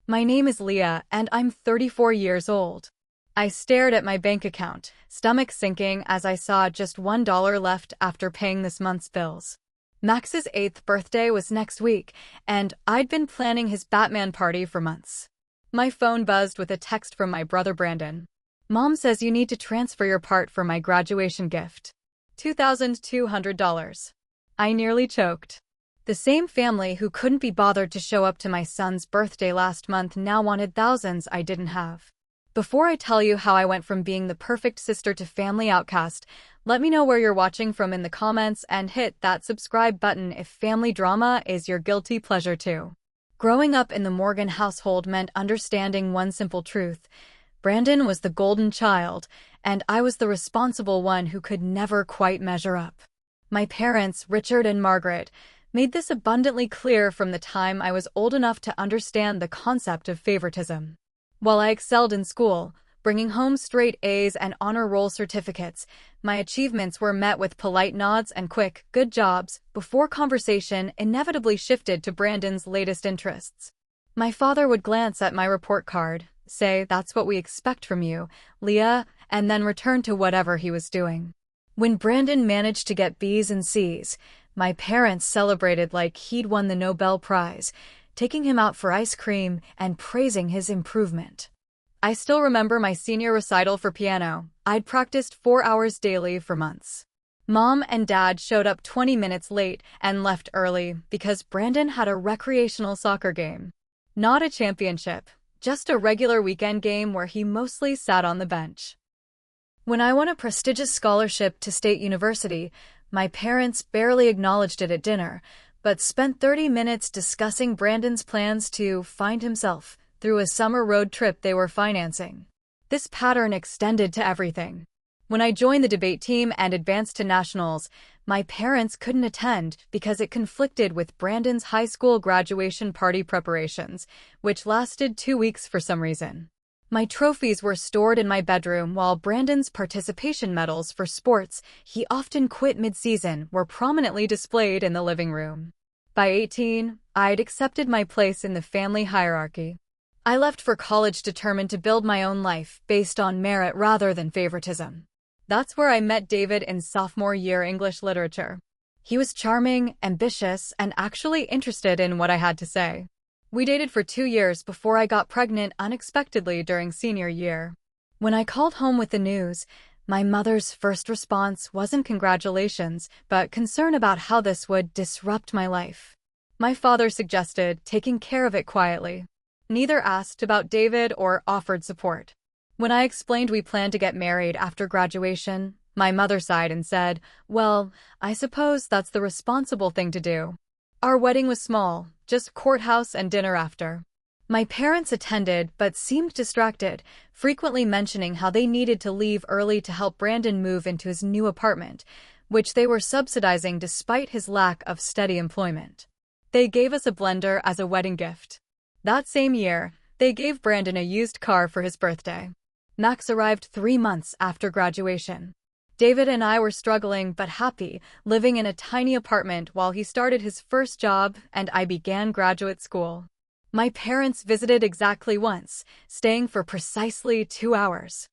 My name is Leah, and I'm 34 years old. I stared at my bank account, stomach sinking as I saw just $1 left after paying this month's bills. Max's 8th birthday was next week, and I'd been planning his Batman party for months. My phone buzzed with a text from my brother Brandon. Mom says you need to transfer your part for my graduation gift. $2,200. I nearly choked. The same family who couldn't be bothered to show up to my son's birthday last month now wanted thousands I didn't have. Before I tell you how I went from being the perfect sister to family outcast, let me know where you're watching from in the comments and hit that subscribe button if family drama is your guilty pleasure too. Growing up in the Morgan household meant understanding one simple truth. Brandon was the golden child, and I was the responsible one who could never quite measure up. My parents, Richard and Margaret, made this abundantly clear from the time I was old enough to understand the concept of favoritism. While I excelled in school, bringing home straight A's and honor roll certificates, my achievements were met with polite nods and quick, good jobs, before conversation inevitably shifted to Brandon's latest interests. My father would glance at my report card, say, "That's what we expect from you, Leah," and then return to whatever he was doing. When Brandon managed to get B's and C's, my parents celebrated like he'd won the Nobel Prize, taking him out for ice cream and praising his improvement. I still remember my senior recital for piano. I'd practiced 4 hours daily for months. Mom and Dad showed up 20 minutes late and left early because Brandon had a recreational soccer game. Not a championship, just a regular weekend game where he mostly sat on the bench. When I won a prestigious scholarship to State University, my parents barely acknowledged it at dinner, but spent 30 minutes discussing Brandon's plans to find himself through a summer road trip they were financing. This pattern extended to everything. When I joined the debate team and advanced to nationals, my parents couldn't attend because it conflicted with Brandon's high school graduation party preparations, which lasted 2 weeks for some reason. My trophies were stored in my bedroom while Brandon's participation medals for sports he often quit mid-season were prominently displayed in the living room. By 18, I'd accepted my place in the family hierarchy. I left for college determined to build my own life based on merit rather than favoritism. That's where I met David in sophomore year English literature. He was charming, ambitious, and actually interested in what I had to say. We dated for 2 years before I got pregnant unexpectedly during senior year. When I called home with the news, my mother's first response wasn't congratulations, but concern about how this would disrupt my life. My father suggested taking care of it quietly. Neither asked about David or offered support. When I explained we planned to get married after graduation, my mother sighed and said, "Well, I suppose that's the responsible thing to do." Our wedding was small, just courthouse and dinner after. My parents attended but seemed distracted, frequently mentioning how they needed to leave early to help Brandon move into his new apartment, which they were subsidizing despite his lack of steady employment. They gave us a blender as a wedding gift. That same year, they gave Brandon a used car for his birthday. Max arrived 3 months after graduation. David and I were struggling but happy, living in a tiny apartment while he started his first job and I began graduate school. My parents visited exactly once, staying for precisely 2 hours.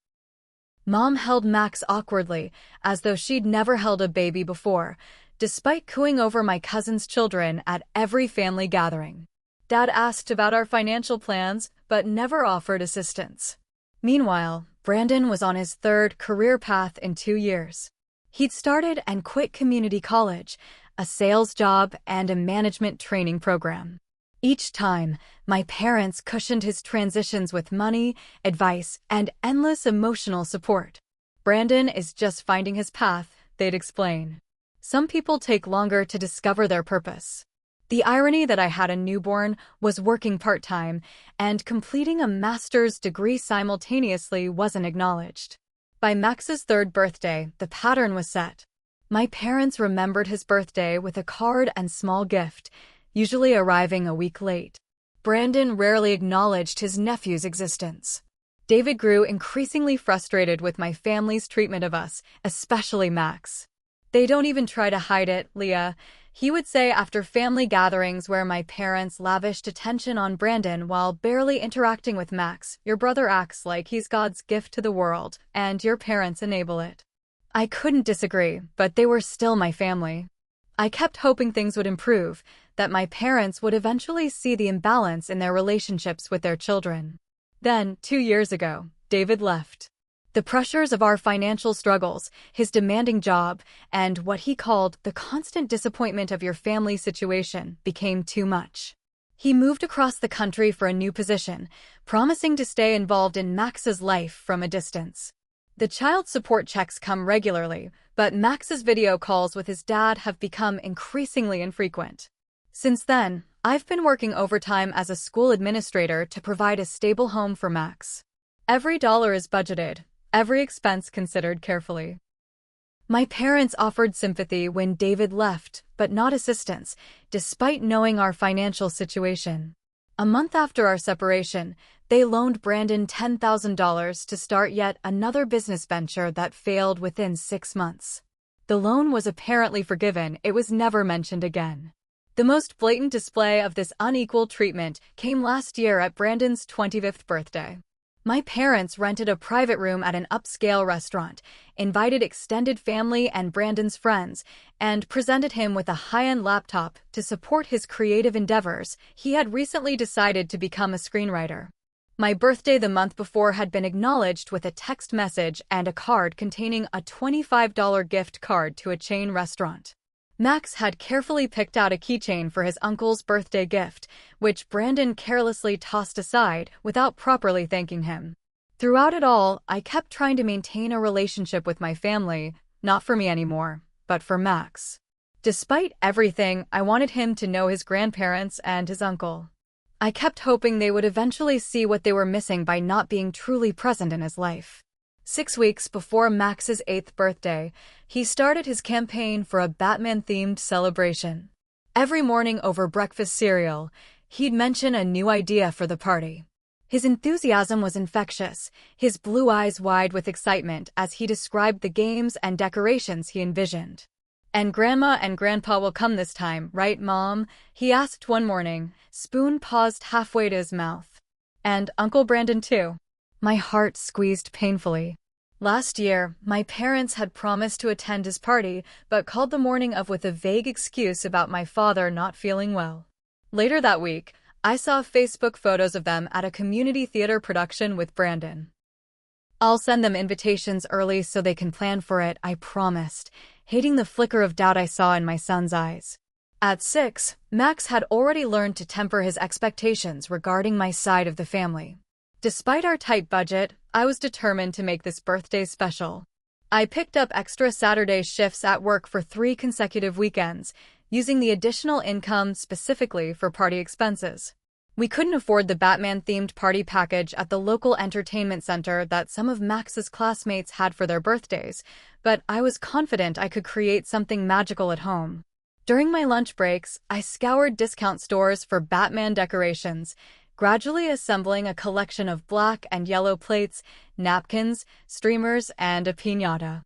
Mom held Max awkwardly, as though she'd never held a baby before, despite cooing over my cousin's children at every family gathering. Dad asked about our financial plans, but never offered assistance. Meanwhile, Brandon was on his 3rd career path in 2 years. He'd started and quit community college, a sales job, and a management training program. Each time, my parents cushioned his transitions with money, advice, and endless emotional support. Brandon is just finding his path, they'd explain. Some people take longer to discover their purpose. The irony that I had a newborn, was working part-time, and completing a master's degree simultaneously wasn't acknowledged. By Max's 3rd birthday, the pattern was set. My parents remembered his birthday with a card and small gift, usually arriving a week late. Brandon rarely acknowledged his nephew's existence. David grew increasingly frustrated with my family's treatment of us, especially Max. "They don't even try to hide it, Leah. He would say after family gatherings where my parents lavished attention on Brandon while barely interacting with Max, "Your brother acts like he's God's gift to the world, and your parents enable it." I couldn't disagree, but they were still my family. I kept hoping things would improve, that my parents would eventually see the imbalance in their relationships with their children. Then, 2 years ago, David left. The pressures of our financial struggles, his demanding job, and what he called the constant disappointment of your family situation became too much. He moved across the country for a new position, promising to stay involved in Max's life from a distance. The child support checks come regularly, but Max's video calls with his dad have become increasingly infrequent. Since then, I've been working overtime as a school administrator to provide a stable home for Max. Every dollar is budgeted, every expense considered carefully. My parents offered sympathy when David left, but not assistance, despite knowing our financial situation. A month after our separation, they loaned Brandon $10,000 to start yet another business venture that failed within 6 months. The loan was apparently forgiven, it was never mentioned again. The most blatant display of this unequal treatment came last year at Brandon's 25th birthday. My parents rented a private room at an upscale restaurant, invited extended family and Brandon's friends, and presented him with a high-end laptop to support his creative endeavors. He had recently decided to become a screenwriter. My birthday the month before had been acknowledged with a text message and a card containing a $25 gift card to a chain restaurant. Max had carefully picked out a keychain for his uncle's birthday gift, which Brandon carelessly tossed aside without properly thanking him. Throughout it all, I kept trying to maintain a relationship with my family, not for me anymore, but for Max. Despite everything, I wanted him to know his grandparents and his uncle. I kept hoping they would eventually see what they were missing by not being truly present in his life. 6 weeks before Max's 8th birthday, he started his campaign for a Batman-themed celebration. Every morning over breakfast cereal, he'd mention a new idea for the party. His enthusiasm was infectious, his blue eyes wide with excitement as he described the games and decorations he envisioned. "And Grandma and Grandpa will come this time, right, Mom?" he asked one morning, spoon paused halfway to his mouth. "And Uncle Brandon too." My heart squeezed painfully. Last year, my parents had promised to attend his party, but called the morning of with a vague excuse about my father not feeling well. Later that week, I saw Facebook photos of them at a community theater production with Brandon. "I'll send them invitations early so they can plan for it," I promised, hating the flicker of doubt I saw in my son's eyes. At 6, Max had already learned to temper his expectations regarding my side of the family. Despite our tight budget, I was determined to make this birthday special. I picked up extra Saturday shifts at work for 3 consecutive weekends, using the additional income specifically for party expenses. We couldn't afford the Batman-themed party package at the local entertainment center that some of Max's classmates had for their birthdays, but I was confident I could create something magical at home. During my lunch breaks, I scoured discount stores for Batman decorations, gradually assembling a collection of black and yellow plates, napkins, streamers, and a piñata.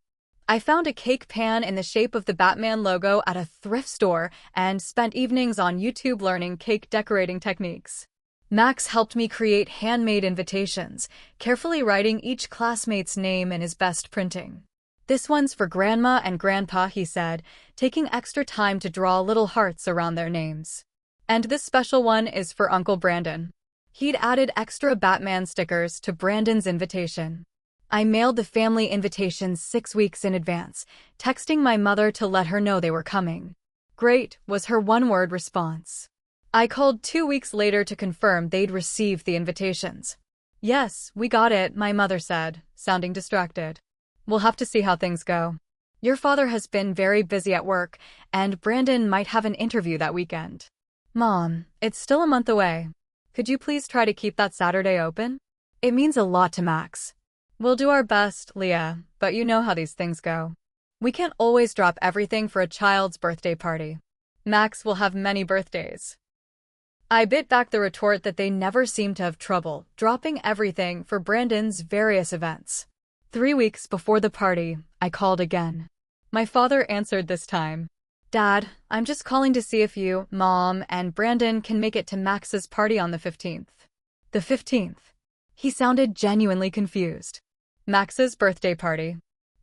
I found a cake pan in the shape of the Batman logo at a thrift store and spent evenings on YouTube learning cake decorating techniques. Max helped me create handmade invitations, carefully writing each classmate's name in his best printing. "This one's for Grandma and Grandpa," he said, taking extra time to draw little hearts around their names. "And this special one is for Uncle Brandon." He'd added extra Batman stickers to Brandon's invitation. I mailed the family invitations 6 weeks in advance, texting my mother to let her know they were coming. "Great," was her one-word response. I called 2 weeks later to confirm they'd received the invitations. "Yes, we got it," my mother said, sounding distracted. "We'll have to see how things go. Your father has been very busy at work, and Brandon might have an interview that weekend." "Mom, it's still a month away. Could you please try to keep that Saturday open? It means a lot to Max." "We'll do our best, Leah, but you know how these things go. We can't always drop everything for a child's birthday party. Max will have many birthdays." I bit back the retort that they never seemed to have trouble dropping everything for Brandon's various events. 3 weeks before the party, I called again. My father answered this time. Dad, I'm just calling to see if you, Mom, and Brandon can make it to Max's party on the 15th. The 15th. He sounded genuinely confused. Max's birthday party.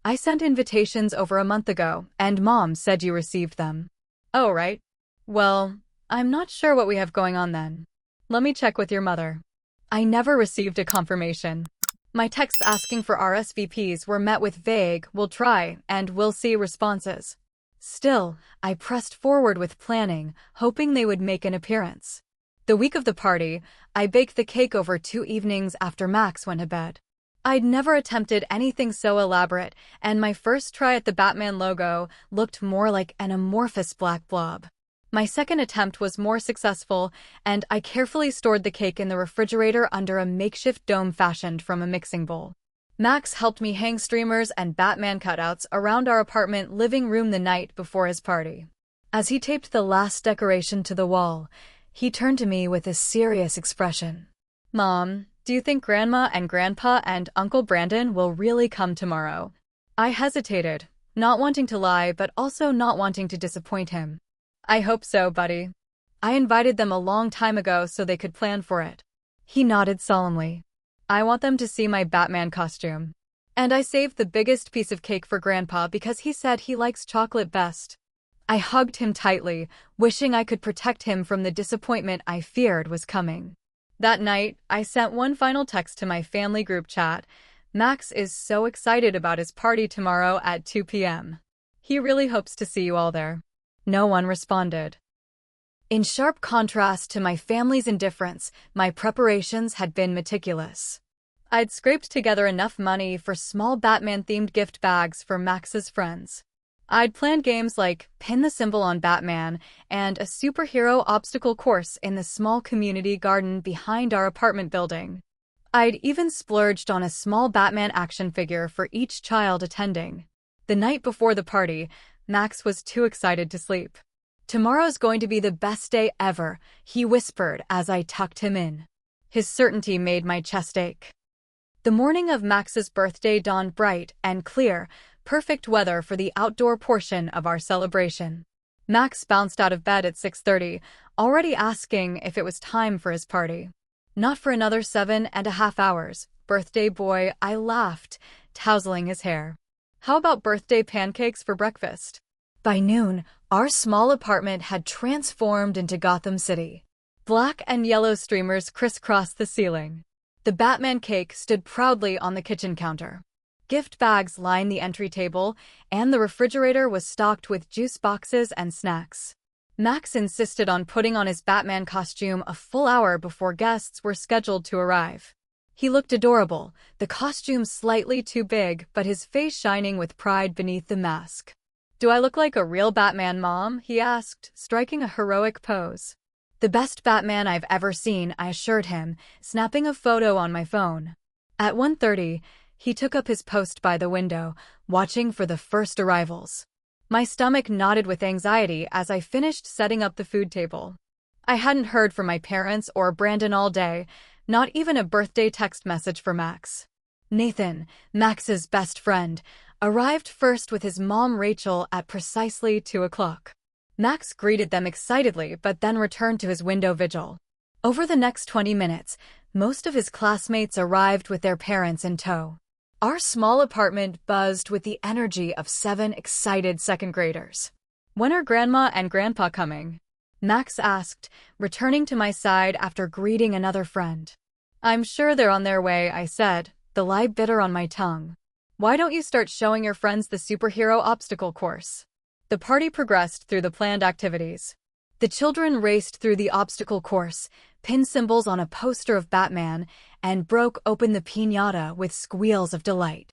I sent invitations over a month ago, and Mom said you received them. Oh, right. Well, I'm not sure what we have going on then. Let me check with your mother. I never received a confirmation. My texts asking for RSVPs were met with vague, "we'll try," and "we'll see" responses. Still, I pressed forward with planning, hoping they would make an appearance. The week of the party, I baked the cake over 2 evenings after Max went to bed. I'd never attempted anything so elaborate, and my first try at the Batman logo looked more like an amorphous black blob. My second attempt was more successful, and I carefully stored the cake in the refrigerator under a makeshift dome fashioned from a mixing bowl. Max helped me hang streamers and Batman cutouts around our apartment living room the night before his party. As he taped the last decoration to the wall, he turned to me with a serious expression. "Mom, do you think Grandma and Grandpa and Uncle Brandon will really come tomorrow?" I hesitated, not wanting to lie but also not wanting to disappoint him. "I hope so, buddy. I invited them a long time ago so they could plan for it." He nodded solemnly. "I want them to see my Batman costume." And I saved the biggest piece of cake for Grandpa because he said he likes chocolate best. I hugged him tightly, wishing I could protect him from the disappointment I feared was coming. That night, I sent one final text to my family group chat. "Max is so excited about his party tomorrow at 2 p.m. He really hopes to see you all there." No one responded. In sharp contrast to my family's indifference, my preparations had been meticulous. I'd scraped together enough money for small Batman-themed gift bags for Max's friends. I'd planned games like Pin the Symbol on Batman and a superhero obstacle course in the small community garden behind our apartment building. I'd even splurged on a small Batman action figure for each child attending. The night before the party, Max was too excited to sleep. "Tomorrow's going to be the best day ever," he whispered as I tucked him in. His certainty made my chest ache. The morning of Max's birthday dawned bright and clear, perfect weather for the outdoor portion of our celebration. Max bounced out of bed at 6:30, already asking if it was time for his party. "Not for another 7.5 hours, birthday boy," I laughed, tousling his hair. "How about birthday pancakes for breakfast?" By noon, our small apartment had transformed into Gotham City. Black and yellow streamers crisscrossed the ceiling. The Batman cake stood proudly on the kitchen counter. Gift bags lined the entry table, and the refrigerator was stocked with juice boxes and snacks. Max insisted on putting on his Batman costume a full hour before guests were scheduled to arrive. He looked adorable, the costume slightly too big, but his face shining with pride beneath the mask. "Do I look like a real Batman, Mom?" he asked, striking a heroic pose. "The best Batman I've ever seen," I assured him, snapping a photo on my phone. At 1:30, he took up his post by the window, watching for the first arrivals. My stomach knotted with anxiety as I finished setting up the food table. I hadn't heard from my parents or Brandon all day, not even a birthday text message for Max. Nathan, Max's best friend, arrived first with his mom Rachel at precisely 2 o'clock. Max greeted them excitedly but then returned to his window vigil. Over the next 20 minutes, most of his classmates arrived with their parents in tow. Our small apartment buzzed with the energy of 7 excited second graders. "When are Grandma and Grandpa coming?" Max asked, returning to my side after greeting another friend. "I'm sure they're on their way," I said, the lie bitter on my tongue. "Why don't you start showing your friends the superhero obstacle course?" The party progressed through the planned activities. The children raced through the obstacle course, pinned symbols on a poster of Batman, and broke open the piñata with squeals of delight.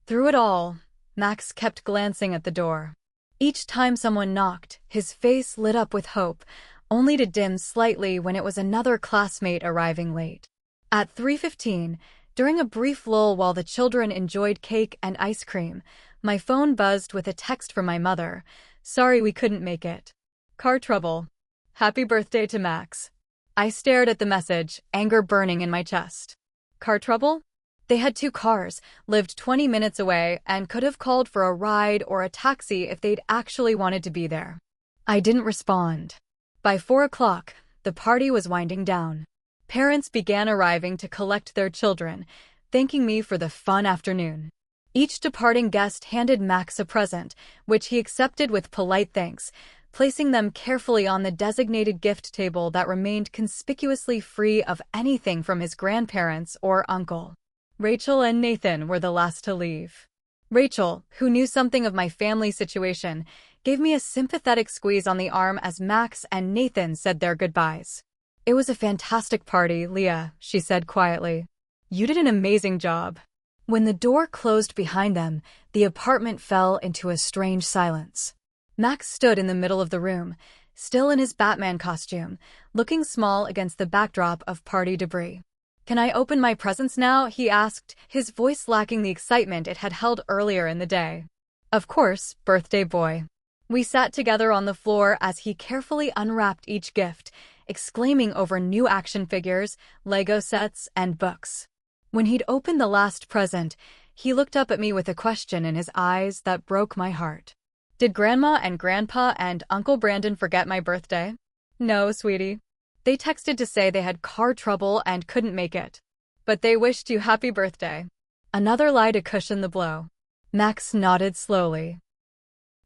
Through it all, Max kept glancing at the door. Each time someone knocked, his face lit up with hope, only to dim slightly when it was another classmate arriving late. At 3:15, during a brief lull while the children enjoyed cake and ice cream, my phone buzzed with a text from my mother. "Sorry we couldn't make it. Car trouble. Happy birthday to Max." I stared at the message, anger burning in my chest. Car trouble? They had 2 cars, lived 20 minutes away, and could have called for a ride or a taxi if they'd actually wanted to be there. I didn't respond. By 4 o'clock, the party was winding down. Parents began arriving to collect their children, thanking me for the fun afternoon. Each departing guest handed Max a present, which he accepted with polite thanks, placing them carefully on the designated gift table that remained conspicuously free of anything from his grandparents or uncle. Rachel and Nathan were the last to leave. Rachel, who knew something of my family situation, gave me a sympathetic squeeze on the arm as Max and Nathan said their goodbyes. "It was a fantastic party, Leah," she said quietly. "You did an amazing job." When the door closed behind them, the apartment fell into a strange silence. Max stood in the middle of the room, still in his Batman costume, looking small against the backdrop of party debris. "Can I open my presents now?" he asked, his voice lacking the excitement it had held earlier in the day. "Of course, birthday boy." We sat together on the floor as he carefully unwrapped each gift, exclaiming over new action figures, Lego sets, and books. When he'd opened the last present, he looked up at me with a question in his eyes that broke my heart. "Did Grandma and Grandpa and Uncle Brandon forget my birthday?" "No, sweetie. They texted to say they had car trouble and couldn't make it. But they wished you happy birthday." Another lie to cushion the blow. Max nodded slowly.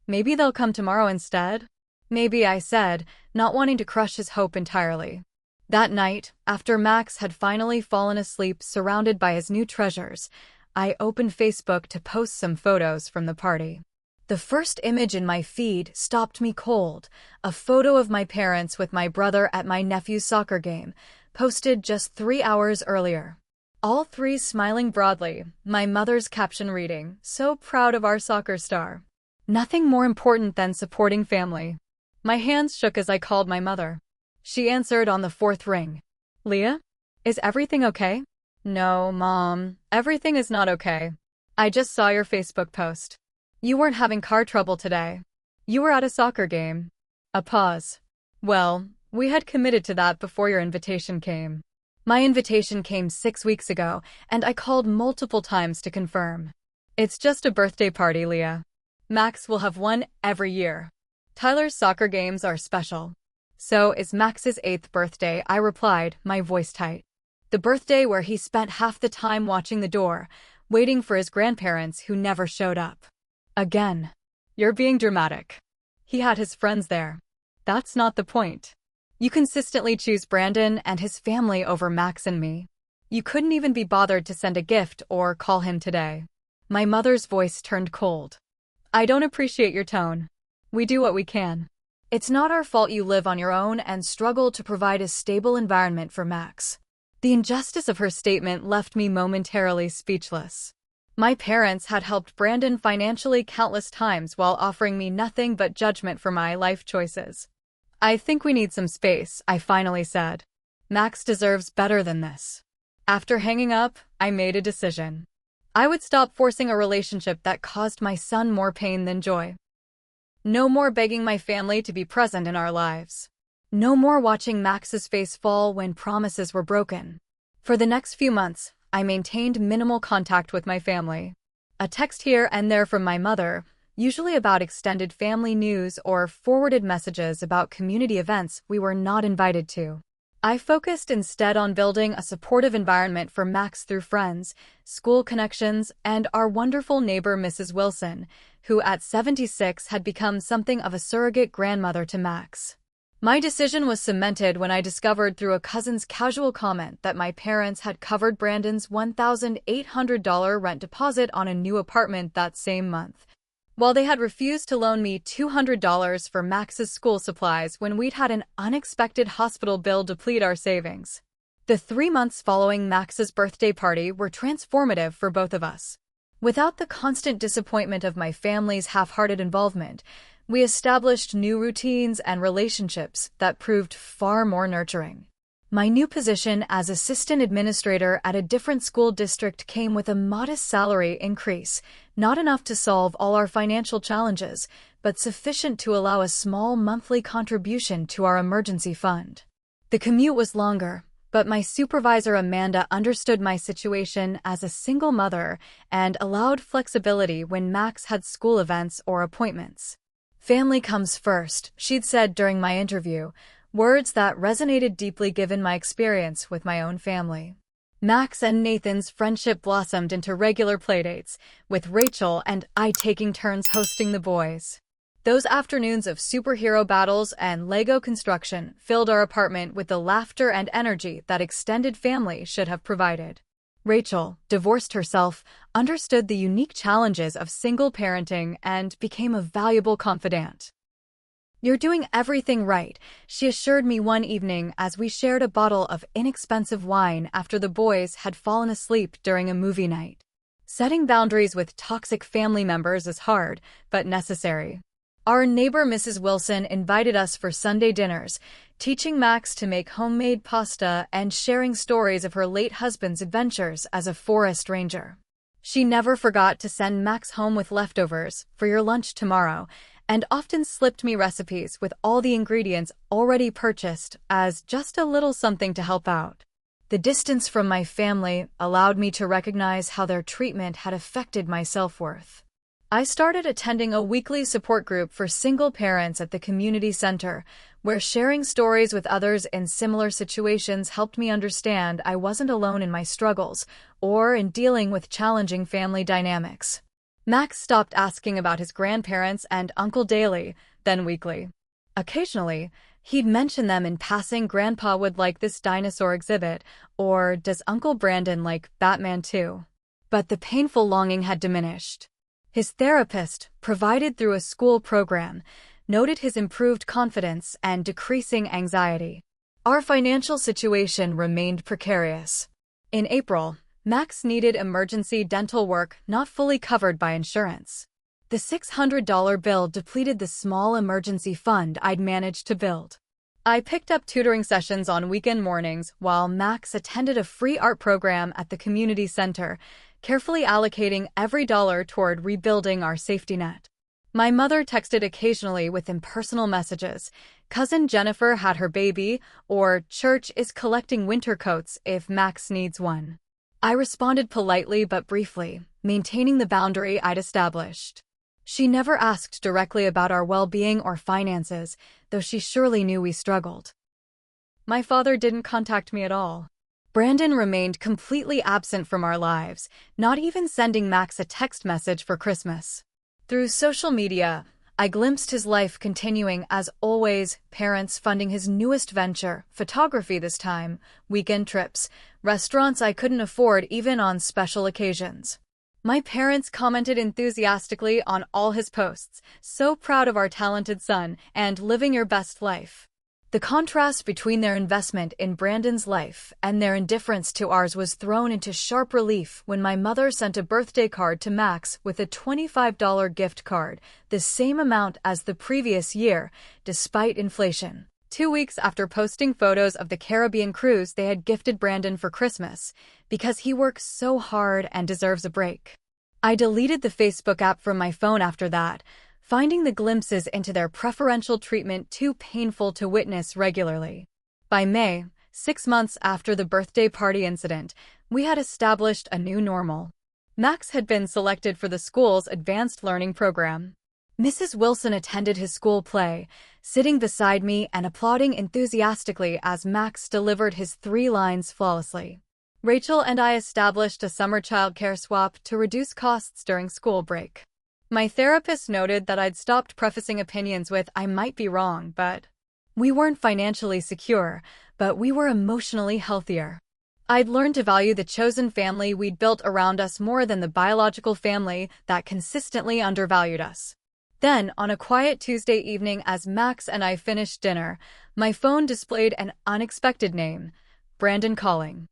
"Maybe they'll come tomorrow instead?" "Maybe," I said, not wanting to crush his hope entirely. That night, after Max had finally fallen asleep surrounded by his new treasures, I opened Facebook to post some photos from the party. The first image in my feed stopped me cold, a photo of my parents with my brother at my nephew's soccer game, posted just 3 hours earlier. All three smiling broadly, my mother's caption reading, "So proud of our soccer star. Nothing more important than supporting family." My hands shook as I called my mother. She answered on the 4th ring. "Leah? Is everything okay?" "No, Mom, everything is not okay. I just saw your Facebook post. You weren't having car trouble today. You were at a soccer game." A pause. "Well, we had committed to that before your invitation came." My invitation came 6 weeks ago, and I called multiple times to confirm. "It's just a birthday party, Leah. Max will have one every year. Tyler's soccer games are special." "So is Max's 8th birthday," I replied, my voice tight. "The birthday where he spent half the time watching the door, waiting for his grandparents who never showed up." "Again. You're being dramatic. He had his friends there. That's not the point. You consistently choose Brandon and his family over Max and me. You couldn't even be bothered to send a gift or call him today." My mother's voice turned cold. "I don't appreciate your tone. We do what we can. It's not our fault you live on your own and struggle to provide a stable environment for Max." The injustice of her statement left me momentarily speechless. My parents had helped Brandon financially countless times while offering me nothing but judgment for my life choices. "I think we need some space," I finally said. "Max deserves better than this." After hanging up, I made a decision. I would stop forcing a relationship that caused my son more pain than joy. No more begging my family to be present in our lives. No more watching Max's face fall when promises were broken. For the next few months, I maintained minimal contact with my family. A text here and there from my mother, usually about extended family news or forwarded messages about community events we were not invited to. I focused instead on building a supportive environment for Max through friends, school connections, and our wonderful neighbor Mrs. Wilson, who at 76 had become something of a surrogate grandmother to Max. My decision was cemented when I discovered through a cousin's casual comment that my parents had covered Brandon's $1,800 rent deposit on a new apartment that same month, while they had refused to loan me $200 for Max's school supplies when we'd had an unexpected hospital bill deplete our savings. The 3 months following Max's birthday party were transformative for both of us. Without the constant disappointment of my family's half-hearted involvement, we established new routines and relationships that proved far more nurturing. My new position as assistant administrator at a different school district came with a modest salary increase, not enough to solve all our financial challenges, but sufficient to allow a small monthly contribution to our emergency fund. The commute was longer, But my supervisor Amanda understood my situation as a single mother and allowed flexibility when Max had school events or appointments. "Family comes first," she'd said during my interview, words that resonated deeply given my experience with my own family. Max and Nathan's friendship blossomed into regular playdates, with Rachel and I taking turns hosting the boys. Those afternoons of superhero battles and Lego construction filled our apartment with the laughter and energy that extended family should have provided. Rachel, divorced herself, understood the unique challenges of single parenting and became a valuable confidant. "You're doing everything right," she assured me one evening as we shared a bottle of inexpensive wine after the boys had fallen asleep during a movie night. Setting boundaries with toxic family members is hard, but necessary. Our neighbor Mrs. Wilson invited us for Sunday dinners, teaching Max to make homemade pasta and sharing stories of her late husband's adventures as a forest ranger. She never forgot to send Max home with leftovers for your lunch tomorrow, and often slipped me recipes with all the ingredients already purchased as just a little something to help out. The distance from my family allowed me to recognize how their treatment had affected my self-worth. I started attending a weekly support group for single parents at the community center, where sharing stories with others in similar situations helped me understand I wasn't alone in my struggles or in dealing with challenging family dynamics. Max stopped asking about his grandparents and Uncle daily, then weekly. Occasionally, he'd mention them in passing. "Grandpa would like this dinosaur exhibit," or "Does Uncle Brandon like Batman too?" But the painful longing had diminished. His therapist, provided through a school program, noted his improved confidence and decreasing anxiety. Our financial situation remained precarious. In April, Max needed emergency dental work not fully covered by insurance. The $600 bill depleted the small emergency fund I'd managed to build. I picked up tutoring sessions on weekend mornings while Max attended a free art program at the community center, carefully allocating every dollar toward rebuilding our safety net. My mother texted occasionally with impersonal messages. "Cousin Jennifer had her baby," or "Church is collecting winter coats if Max needs one." I responded politely but briefly, maintaining the boundary I'd established. She never asked directly about our well-being or finances, though she surely knew we struggled. My father didn't contact me at all. Brandon remained completely absent from our lives, not even sending Max a text message for Christmas. Through social media, I glimpsed his life continuing as always, parents funding his newest venture, photography this time, weekend trips, restaurants I couldn't afford even on special occasions. My parents commented enthusiastically on all his posts, "So proud of our talented son," and "Living your best life." The contrast between their investment in Brandon's life and their indifference to ours was thrown into sharp relief when my mother sent a birthday card to Max with a $25 gift card, the same amount as the previous year, despite inflation. 2 weeks after posting photos of the Caribbean cruise they had gifted Brandon for Christmas, because he works so hard and deserves a break. I deleted the Facebook app from my phone after that, finding the glimpses into their preferential treatment too painful to witness regularly. By May, 6 months after the birthday party incident, we had established a new normal. Max had been selected for the school's advanced learning program. Mrs. Wilson attended his school play, sitting beside me and applauding enthusiastically as Max delivered his 3 lines flawlessly. Rachel and I established a summer childcare swap to reduce costs during school break. My therapist noted that I'd stopped prefacing opinions with "I might be wrong, but..." We weren't financially secure, but we were emotionally healthier. I'd learned to value the chosen family we'd built around us more than the biological family that consistently undervalued us. Then, on a quiet Tuesday evening as Max and I finished dinner, my phone displayed an unexpected name, Brandon calling.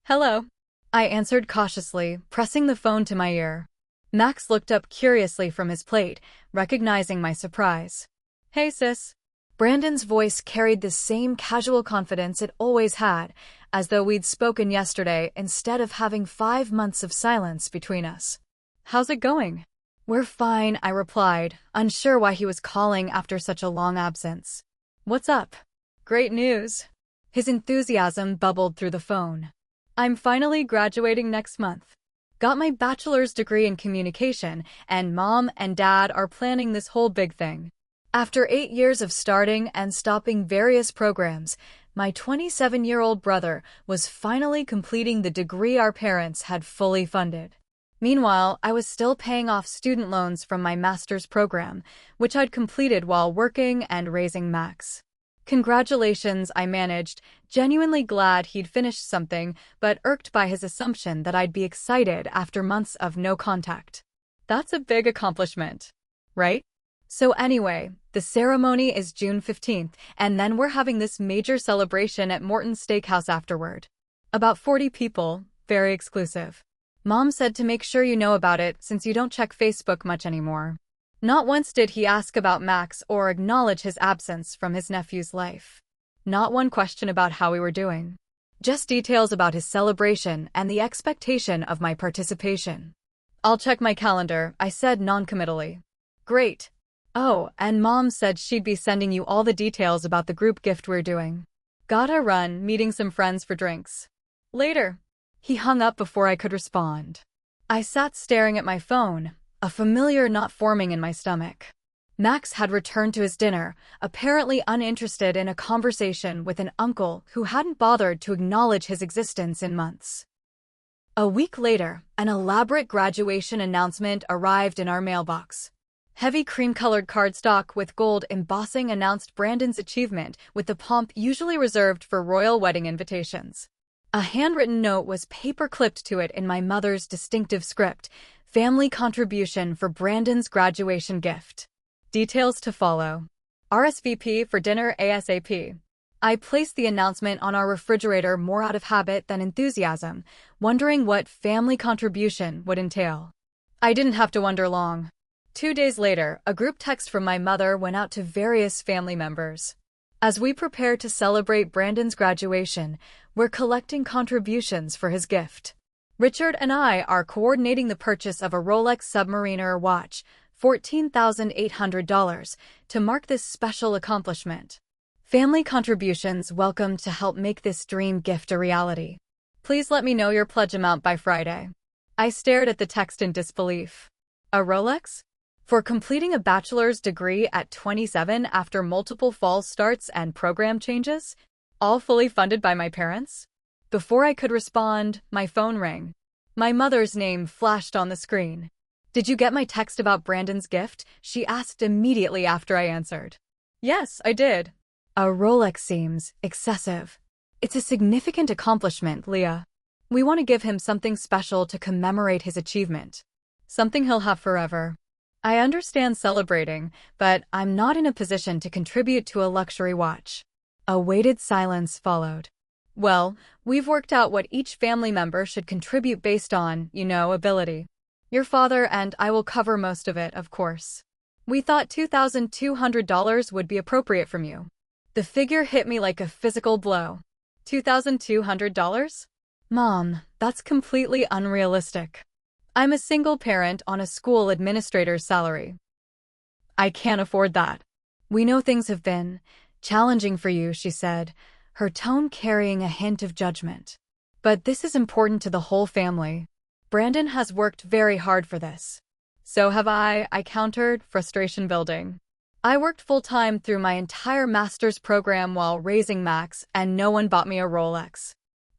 "Hello," I answered cautiously, pressing the phone to my ear. Max looked up curiously from his plate, recognizing my surprise. "Hey, sis." Brandon's voice carried the same casual confidence it always had, as though we'd spoken yesterday instead of having 5 months of silence between us. "How's it going?" "We're fine," I replied, unsure why he was calling after such a long absence. "What's up?" "Great news." His enthusiasm bubbled through the phone. I'm finally graduating next month. Got my bachelor's degree in communication, and Mom and Dad are planning this whole big thing. After 8 years of starting and stopping various programs, my 27-year-old brother was finally completing the degree our parents had fully funded. Meanwhile, I was still paying off student loans from my master's program, which I'd completed while working and raising Max. Congratulations, I managed, genuinely glad he'd finished something, but irked by his assumption that I'd be excited after months of no contact. That's a big accomplishment, right? So anyway, the ceremony is June 15th, and then we're having this major celebration at Morton's Steakhouse afterward. About 40 people, very exclusive. Mom said to make sure you know about it since you don't check Facebook much anymore. Not once did he ask about Max or acknowledge his absence from his nephew's life. Not one question about how we were doing. Just details about his celebration and the expectation of my participation. I'll check my calendar, I said non-committally. Great. Oh, and Mom said she'd be sending you all the details about the group gift we're doing. Gotta run, meeting some friends for drinks. Later. He hung up before I could respond. I sat staring at my phone, a familiar knot forming in my stomach. Max had returned to his dinner, apparently uninterested in a conversation with an uncle who hadn't bothered to acknowledge his existence in months. A week later, an elaborate graduation announcement arrived in our mailbox. Heavy cream-colored cardstock with gold embossing announced Brandon's achievement with the pomp usually reserved for royal wedding invitations. A handwritten note was paper-clipped to it in my mother's distinctive script, family contribution for Brandon's graduation gift. Details to follow. RSVP for dinner ASAP. I placed the announcement on our refrigerator more out of habit than enthusiasm, wondering what family contribution would entail. I didn't have to wonder long. 2 days later, a group text from my mother went out to various family members. As we prepare to celebrate Brandon's graduation, we're collecting contributions for his gift. Richard and I are coordinating the purchase of a Rolex Submariner watch, $14,800, to mark this special accomplishment. Family contributions welcome to help make this dream gift a reality. Please let me know your pledge amount by Friday. I stared at the text in disbelief. A Rolex? For completing a bachelor's degree at 27 after multiple false starts and program changes? All fully funded by my parents? Before I could respond, my phone rang. My mother's name flashed on the screen. Did you get my text about Brandon's gift? She asked immediately after I answered. Yes, I did. A Rolex seems excessive. It's a significant accomplishment, Leah. We want to give him something special to commemorate his achievement. Something he'll have forever. I understand celebrating, but I'm not in a position to contribute to a luxury watch. A weighted silence followed. Well, we've worked out what each family member should contribute based on, ability. Your father and I will cover most of it, of course. We thought $2,200 would be appropriate from you. The figure hit me like a physical blow. $2,200? Mom, that's completely unrealistic. I'm a single parent on a school administrator's salary. I can't afford that. We know things have been challenging for you, she said, her tone carrying a hint of judgment. But this is important to the whole family. Brandon has worked very hard for this. So have I countered, frustration building. I worked full-time through my entire master's program while raising Max, and no one bought me a Rolex.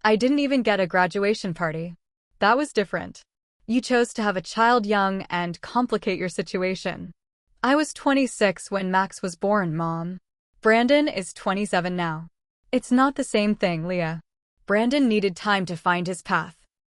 I didn't even get a graduation party. That was different. You chose to have a child young and complicate your situation. I was 26 when Max was born, Mom. Brandon is 27 now. It's not the same thing, Leah. Brandon needed time to find his path.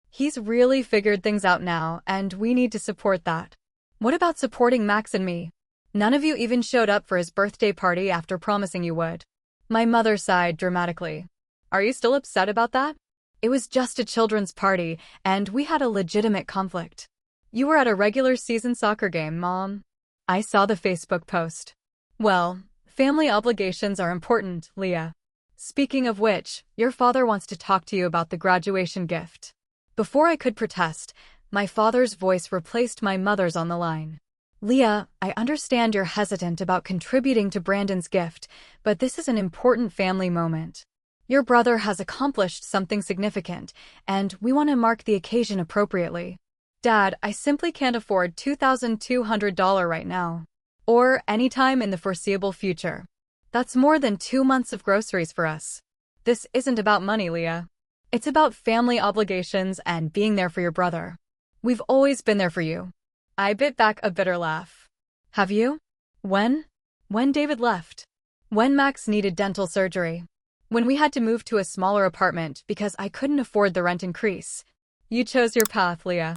He's really figured things out now, and we need to support that. What about supporting Max and me? None of you even showed up for his birthday party after promising you would. My mother sighed dramatically. Are you still upset about that? It was just a children's party, and we had a legitimate conflict. You were at a regular season soccer game, Mom. I saw the Facebook post. Well, family obligations are important, Leah. Speaking of which, your father wants to talk to you about the graduation gift. Before I could protest, my father's voice replaced my mother's on the line. Leah, I understand you're hesitant about contributing to Brandon's gift, but this is an important family moment. Your brother has accomplished something significant, and we want to mark the occasion appropriately. Dad, I simply can't afford $2,200 right now. Or anytime in the foreseeable future. That's more than 2 months of groceries for us. This isn't about money, Leah. It's about family obligations and being there for your brother. We've always been there for you. I bit back a bitter laugh. Have you? When? When David left. When Max needed dental surgery. When we had to move to a smaller apartment because I couldn't afford the rent increase. You chose your path, Leah.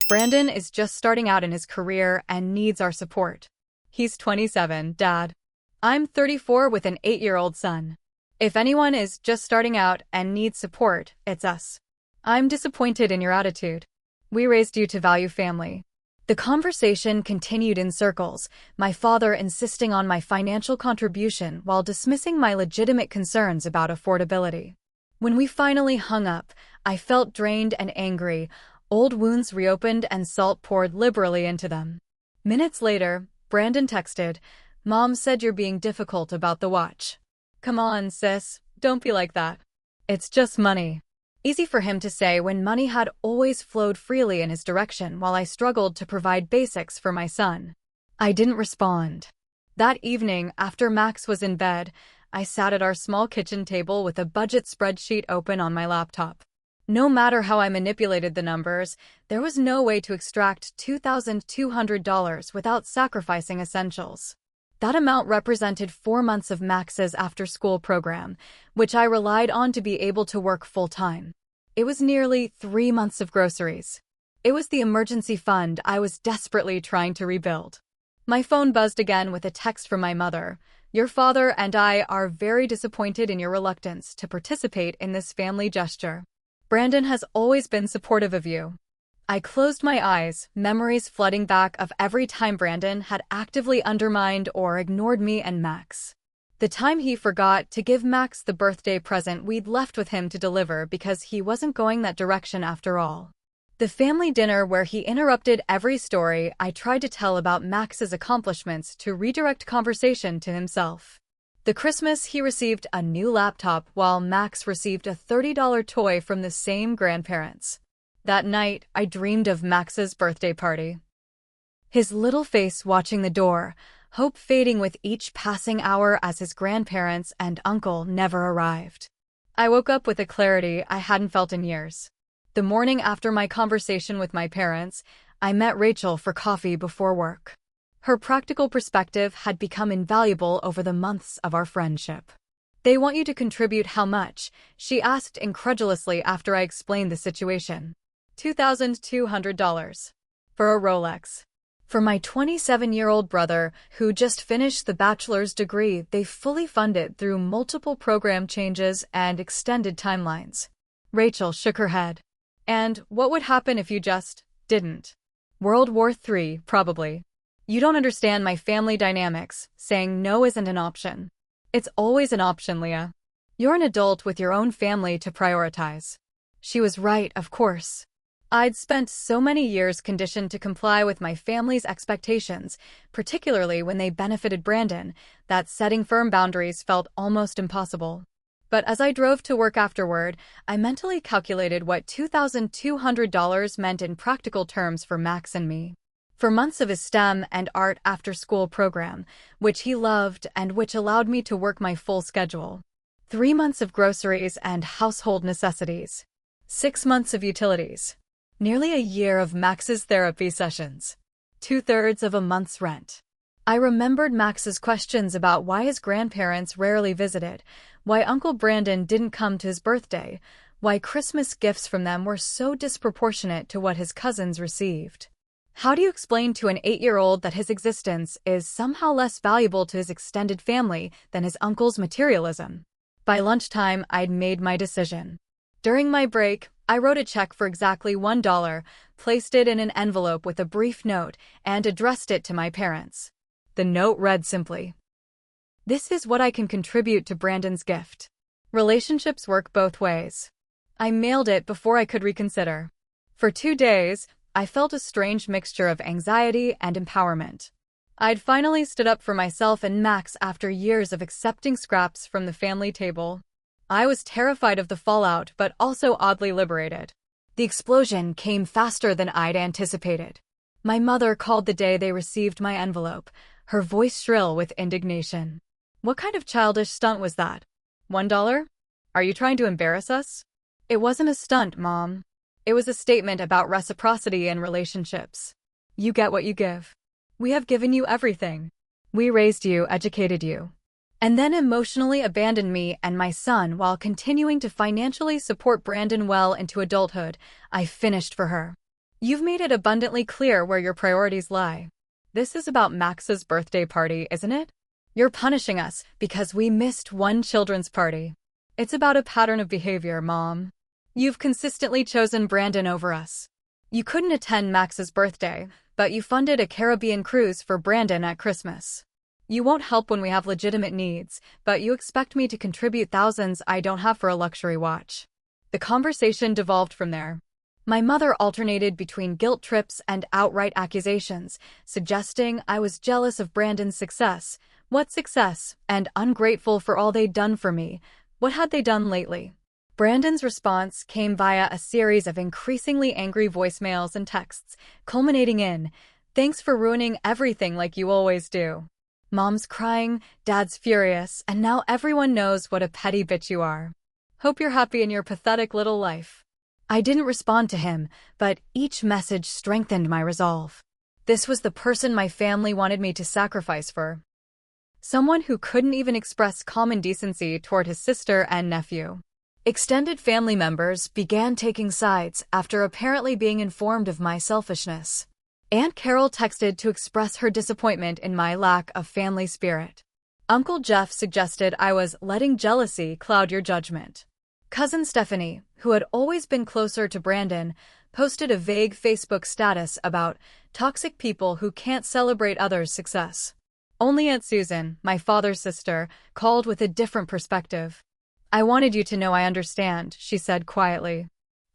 Brandon is just starting out in his career and needs our support. He's 27, Dad. I'm 34 with an 8-year-old son. If anyone is just starting out and needs support, it's us. I'm disappointed in your attitude. We raised you to value family. The conversation continued in circles, my father insisting on my financial contribution while dismissing my legitimate concerns about affordability. When we finally hung up, I felt drained and angry, old wounds reopened and salt poured liberally into them. Minutes later, Brandon texted, "Mom said you're being difficult about the watch." Come on, sis, don't be like that. It's just money. Easy for him to say when money had always flowed freely in his direction while I struggled to provide basics for my son. I didn't respond. That evening, after Max was in bed, I sat at our small kitchen table with a budget spreadsheet open on my laptop. No matter how I manipulated the numbers, there was no way to extract $2,200 without sacrificing essentials. That amount represented 4 months of Max's after-school program, which I relied on to be able to work full-time. It was nearly 3 months of groceries. It was the emergency fund I was desperately trying to rebuild. My phone buzzed again with a text from my mother. "Your father and I are very disappointed in your reluctance to participate in this family gesture. Brandon has always been supportive of you." I closed my eyes, memories flooding back of every time Brandon had actively undermined or ignored me and Max. The time he forgot to give Max the birthday present we'd left with him to deliver because he wasn't going that direction after all. The family dinner where he interrupted every story I tried to tell about Max's accomplishments to redirect conversation to himself. The Christmas he received a new laptop while Max received a $30 toy from the same grandparents. That night, I dreamed of Max's birthday party. His little face watching the door, hope fading with each passing hour as his grandparents and uncle never arrived. I woke up with a clarity I hadn't felt in years. The morning after my conversation with my parents, I met Rachel for coffee before work. Her practical perspective had become invaluable over the months of our friendship. "They want you to contribute how much?" she asked incredulously after I explained the situation. $2,200. For a Rolex. For my 27-year-old brother, who just finished the bachelor's degree they fully funded through multiple program changes and extended timelines. Rachel shook her head. "And what would happen if you just didn't?" World War III, probably. "You don't understand my family dynamics. Saying no isn't an option." "It's always an option, Leah. You're an adult with your own family to prioritize." She was right, of course. I'd spent so many years conditioned to comply with my family's expectations, particularly when they benefited Brandon, that setting firm boundaries felt almost impossible. But as I drove to work afterward, I mentally calculated what $2,200 meant in practical terms for Max and me. For months of his STEM and art after-school program, which he loved and which allowed me to work my full schedule. 3 months of groceries and household necessities. 6 months of utilities. Nearly a year of Max's therapy sessions. 2/3 of a month's rent. I remembered Max's questions about why his grandparents rarely visited, why Uncle Brandon didn't come to his birthday, why Christmas gifts from them were so disproportionate to what his cousins received. How do you explain to an 8-year-old that his existence is somehow less valuable to his extended family than his uncle's materialism? By lunchtime, I'd made my decision. During my break, I wrote a check for exactly $1, placed it in an envelope with a brief note, and addressed it to my parents. The note read simply, "This is what I can contribute to Brandon's gift. Relationships work both ways." I mailed it before I could reconsider. For 2 days, I felt a strange mixture of anxiety and empowerment. I'd finally stood up for myself and Max after years of accepting scraps from the family table. I was terrified of the fallout, but also oddly liberated. The explosion came faster than I'd anticipated. My mother called the day they received my envelope, her voice shrill with indignation. What kind of childish stunt was that? $1? Are you trying to embarrass us? It wasn't a stunt, Mom. It was a statement about reciprocity in relationships. You get what you give. We have given you everything. We raised you, educated you, and then emotionally abandoned me and my son while continuing to financially support Brandon well into adulthood. I finished for her. You've made it abundantly clear where your priorities lie. This is about Max's birthday party, isn't it? You're punishing us because we missed one children's party. It's about a pattern of behavior, Mom. You've consistently chosen Brandon over us. You couldn't attend Max's birthday, but you funded a Caribbean cruise for Brandon at Christmas. You won't help when we have legitimate needs, but you expect me to contribute thousands I don't have for a luxury watch. The conversation devolved from there. My mother alternated between guilt trips and outright accusations, suggesting I was jealous of Brandon's success. What success? And ungrateful for all they'd done for me. What had they done lately? Brandon's response came via a series of increasingly angry voicemails and texts, culminating in, "Thanks for ruining everything like you always do." Mom's crying, Dad's furious, and now everyone knows what a petty bitch you are. Hope you're happy in your pathetic little life. I didn't respond to him, but each message strengthened my resolve. This was the person my family wanted me to sacrifice for. Someone who couldn't even express common decency toward his sister and nephew. Extended family members began taking sides after apparently being informed of my selfishness. Aunt Carol texted to express her disappointment in my lack of family spirit. Uncle Jeff suggested I was letting jealousy cloud your judgment. Cousin Stephanie, who had always been closer to Brandon, posted a vague Facebook status about toxic people who can't celebrate others' success. Only Aunt Susan, my father's sister, called with a different perspective. "I wanted you to know I understand," she said quietly.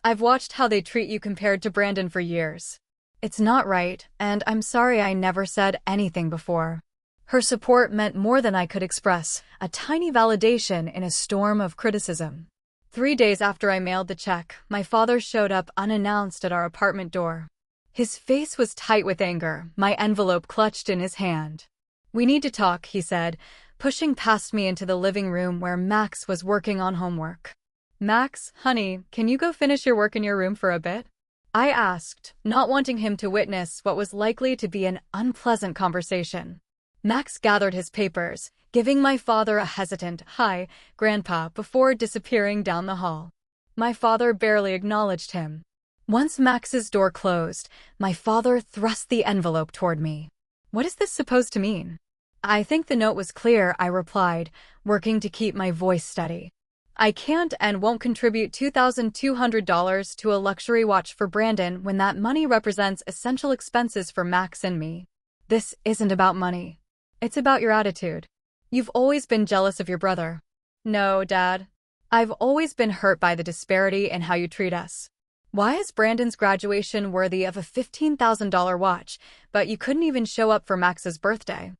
"I've watched how they treat you compared to Brandon for years. It's not right, and I'm sorry I never said anything before." Her support meant more than I could express, a tiny validation in a storm of criticism. 3 days after I mailed the check, my father showed up unannounced at our apartment door. His face was tight with anger, my envelope clutched in his hand. "We need to talk," he said, pushing past me into the living room where Max was working on homework. "Max, honey, can you go finish your work in your room for a bit?" I asked, not wanting him to witness what was likely to be an unpleasant conversation. Max gathered his papers, giving my father a hesitant, "Hi, Grandpa," before disappearing down the hall. My father barely acknowledged him. Once Max's door closed, my father thrust the envelope toward me. "What is this supposed to mean?" "I think the note was clear," I replied, working to keep my voice steady. "I can't and won't contribute $2,200 to a luxury watch for Brandon when that money represents essential expenses for Max and me. This isn't about money. It's about your attitude. You've always been jealous of your brother." "No, Dad. I've always been hurt by the disparity in how you treat us. Why is Brandon's graduation worthy of a $15,000 watch, but you couldn't even show up for Max's birthday?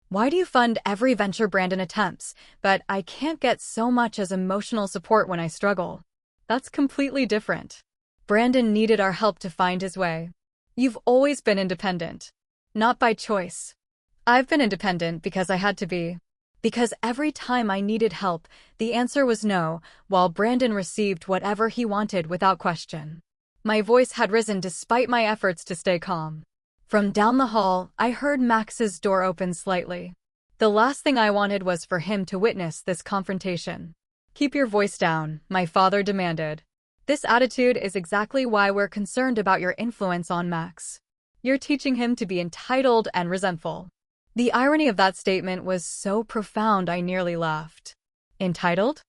Why do you fund every venture Brandon attempts, but I can't get so much as emotional support when I struggle? That's completely different. Brandon needed our help to find his way. You've always been independent. Not by choice. I've been independent because I had to be. Because every time I needed help, the answer was no, while Brandon received whatever he wanted without question." My voice had risen despite my efforts to stay calm. From down the hall, I heard Max's door open slightly. The last thing I wanted was for him to witness this confrontation. "Keep your voice down," my father demanded. "This attitude is exactly why we're concerned about your influence on Max. You're teaching him to be entitled and resentful." The irony of that statement was so profound I nearly laughed. Entitled?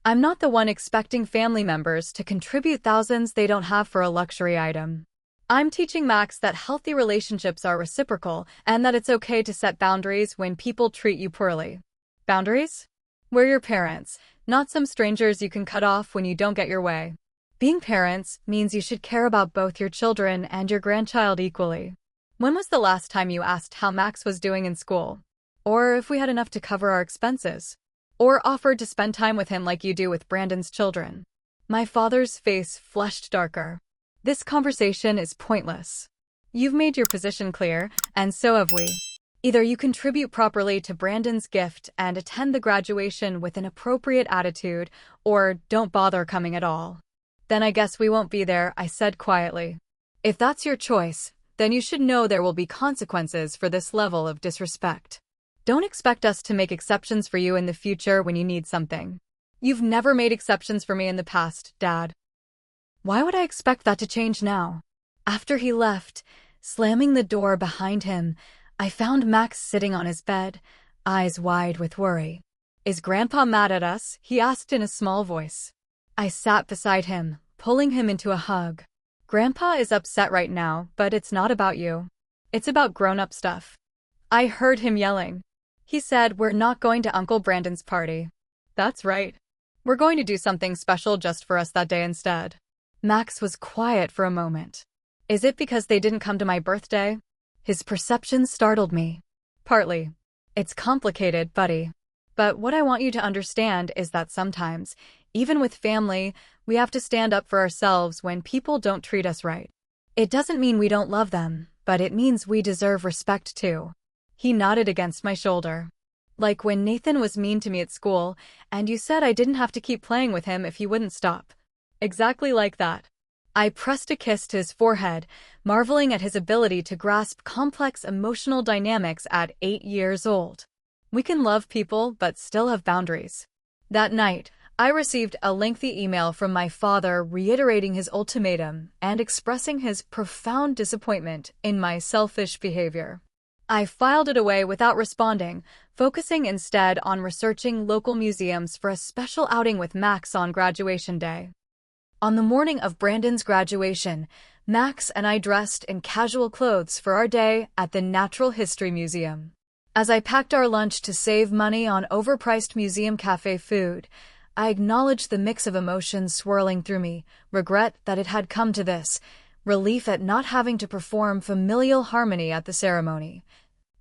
I'm not the one expecting family members to contribute thousands they don't have for a luxury item. I'm teaching Max that healthy relationships are reciprocal and that it's okay to set boundaries when people treat you poorly. Boundaries? We're your parents, not some strangers you can cut off when you don't get your way. Being parents means you should care about both your children and your grandchild equally. When was the last time you asked how Max was doing in school? Or if we had enough to cover our expenses? or offered to spend time with him like you do with Brandon's children. My father's face flushed darker. This conversation is pointless. You've made your position clear, and so have we. Either you contribute properly to Brandon's gift and attend the graduation with an appropriate attitude, or don't bother coming at all. Then I guess we won't be there, I said quietly. If that's your choice, then you should know there will be consequences for this level of disrespect. Don't expect us to make exceptions for you in the future when you need something. You've never made exceptions for me in the past, Dad. Why would I expect that to change now? After he left, slamming the door behind him, I found Max sitting on his bed, eyes wide with worry. Is Grandpa mad at us? He asked in a small voice. I sat beside him, pulling him into a hug. Grandpa is upset right now, but it's not about you. It's about grown-up stuff. I heard him yelling. He said, we're not going to Uncle Brandon's party. That's right. We're going to do something special just for us that day instead. Max was quiet for a moment. Is it because they didn't come to my birthday? His perception startled me. Partly. It's complicated, buddy. But what I want you to understand is that sometimes, even with family, we have to stand up for ourselves when people don't treat us right. It doesn't mean we don't love them, but it means we deserve respect too. He nodded against my shoulder. Like when Nathan was mean to me at school, and you said I didn't have to keep playing with him if he wouldn't stop. Exactly like that. I pressed a kiss to his forehead, marveling at his ability to grasp complex emotional dynamics at 8 years old. We can love people, but still have boundaries. That night, I received a lengthy email from my father reiterating his ultimatum and expressing his profound disappointment in my selfish behavior. I filed it away without responding, focusing instead on researching local museums for a special outing with Max on graduation day. On the morning of Brandon's graduation, Max and I dressed in casual clothes for our day at the Natural History Museum. As I packed our lunch to save money on overpriced museum cafe food, I acknowledged the mix of emotions swirling through me, regret that it had come to this, relief at not having to perform familial harmony at the ceremony,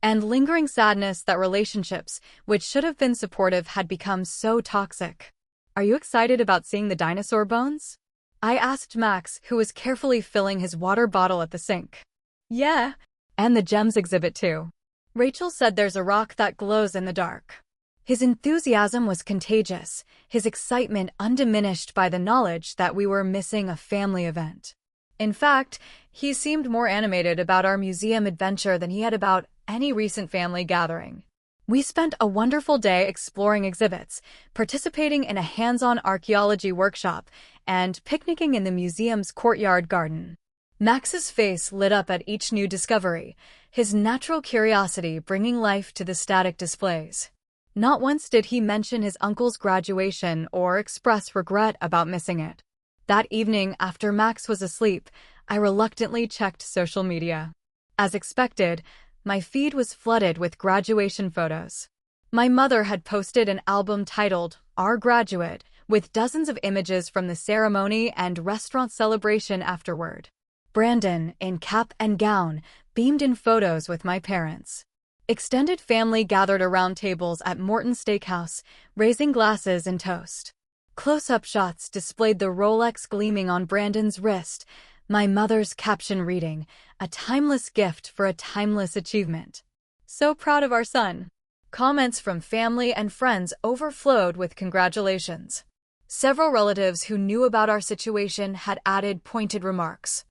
and lingering sadness that relationships, which should have been supportive, had become so toxic. Are you excited about seeing the dinosaur bones? I asked Max, who was carefully filling his water bottle at the sink. Yeah, and the gems exhibit too. Rachel said there's a rock that glows in the dark. His enthusiasm was contagious, his excitement undiminished by the knowledge that we were missing a family event. In fact, he seemed more animated about our museum adventure than he had about any recent family gathering. We spent a wonderful day exploring exhibits, participating in a hands-on archaeology workshop, and picnicking in the museum's courtyard garden. Max's face lit up at each new discovery, his natural curiosity bringing life to the static displays. Not once did he mention his uncle's graduation or express regret about missing it. That evening, after Max was asleep, I reluctantly checked social media. As expected, my feed was flooded with graduation photos. My mother had posted an album titled Our Graduate, with dozens of images from the ceremony and restaurant celebration afterward. Brandon, in cap and gown, beamed in photos with my parents. Extended family gathered around tables at Morton's Steakhouse, raising glasses and toast. Close-up shots displayed the Rolex gleaming on Brandon's wrist, my mother's caption reading, "A timeless gift for a timeless achievement." So proud of our son. Comments from family and friends overflowed with congratulations. Several relatives who knew about our situation had added pointed remarks.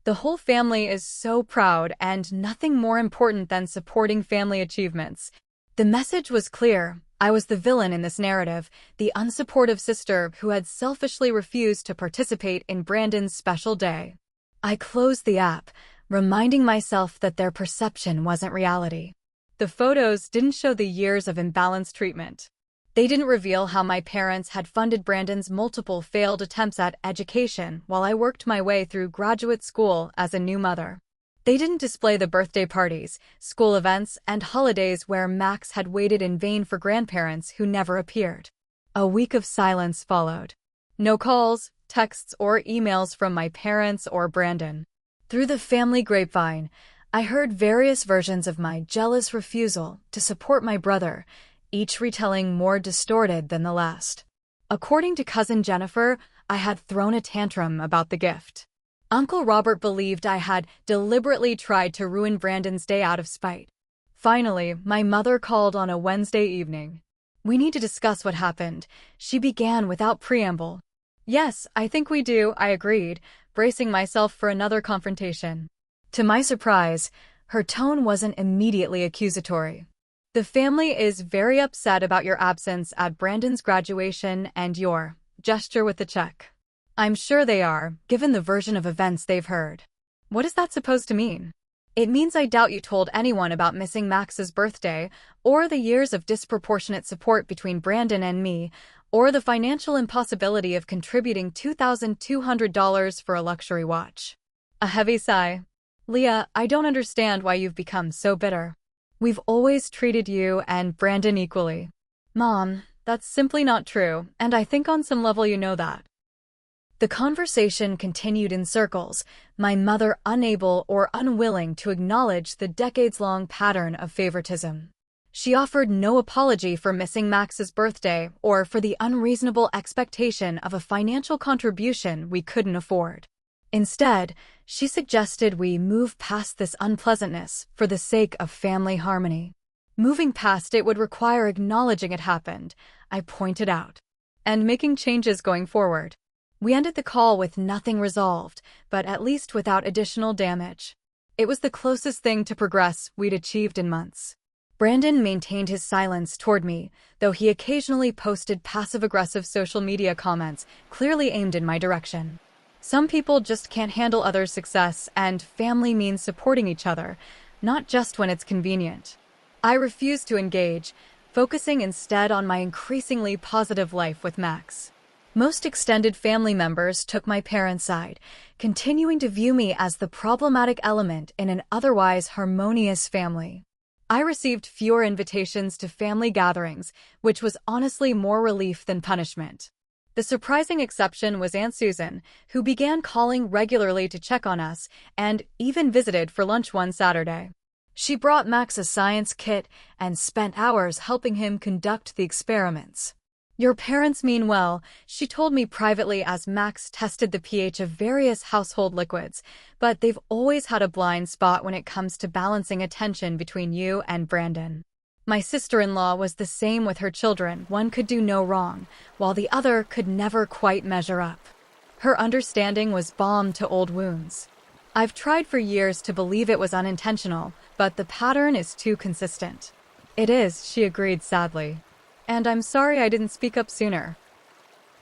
The whole family is so proud, and nothing more important than supporting family achievements. The message was clear. I was the villain in this narrative, the unsupportive sister who had selfishly refused to participate in Brandon's special day. I closed the app, reminding myself that their perception wasn't reality. The photos didn't show the years of imbalanced treatment. They didn't reveal how my parents had funded Brandon's multiple failed attempts at education while I worked my way through graduate school as a new mother. They didn't display the birthday parties, school events, and holidays where Max had waited in vain for grandparents who never appeared. A week of silence followed. No calls, texts, or emails from my parents or Brandon. Through the family grapevine, I heard various versions of my jealous refusal to support my brother, each retelling more distorted than the last. According to cousin Jennifer, I had thrown a tantrum about the gift. Uncle Robert believed I had deliberately tried to ruin Brandon's day out of spite. Finally, my mother called on a Wednesday evening. "We need to discuss what happened," she began without preamble. "Yes, I think we do," I agreed, bracing myself for another confrontation. To my surprise, her tone wasn't immediately accusatory. "The family is very upset about your absence at Brandon's graduation and your gesture with the check. I'm sure they are, given the version of events they've heard." "What is that supposed to mean?" "It means I doubt you told anyone about missing Max's birthday, or the years of disproportionate support between Brandon and me, or the financial impossibility of contributing $2,200 for a luxury watch." A heavy sigh. "Leah, I don't understand why you've become so bitter. We've always treated you and Brandon equally." "Mom, that's simply not true, and I think on some level you know that." The conversation continued in circles, my mother unable or unwilling to acknowledge the decades-long pattern of favoritism. She offered no apology for missing Max's birthday or for the unreasonable expectation of a financial contribution we couldn't afford. Instead, she suggested we move past this unpleasantness for the sake of family harmony. Moving past it would require acknowledging it happened, I pointed out, and making changes going forward. We ended the call with nothing resolved, but at least without additional damage. It was the closest thing to progress we'd achieved in months. Brandon maintained his silence toward me, though he occasionally posted passive-aggressive social media comments clearly aimed in my direction. Some people just can't handle others' success, and family means supporting each other, not just when it's convenient. I refused to engage, focusing instead on my increasingly positive life with Max. Most extended family members took my parents' side, continuing to view me as the problematic element in an otherwise harmonious family. I received fewer invitations to family gatherings, which was honestly more relief than punishment. The surprising exception was Aunt Susan, who began calling regularly to check on us and even visited for lunch one Saturday. She brought Max a science kit and spent hours helping him conduct the experiments. "Your parents mean well," she told me privately as Max tested the pH of various household liquids, "but they've always had a blind spot when it comes to balancing attention between you and Brandon." My sister-in-law was the same with her children. One could do no wrong, while the other could never quite measure up. Her understanding was balm to old wounds. I've tried for years to believe it was unintentional, but the pattern is too consistent. "It is," she agreed sadly. "And I'm sorry I didn't speak up sooner."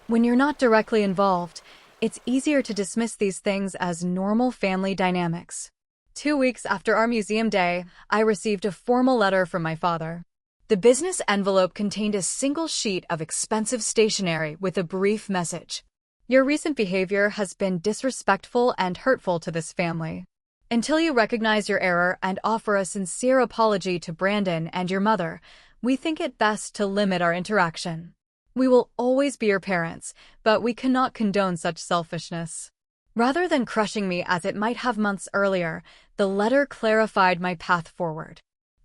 When you're not directly involved, it's easier to dismiss these things as normal family dynamics. 2 weeks after our museum day, I received a formal letter from my father. The business envelope contained a single sheet of expensive stationery with a brief message. "Your recent behavior has been disrespectful and hurtful to this family. Until you recognize your error and offer a sincere apology to Brandon and your mother, we think it best to limit our interaction. We will always be your parents, but we cannot condone such selfishness." Rather than crushing me as it might have months earlier, the letter clarified my path forward.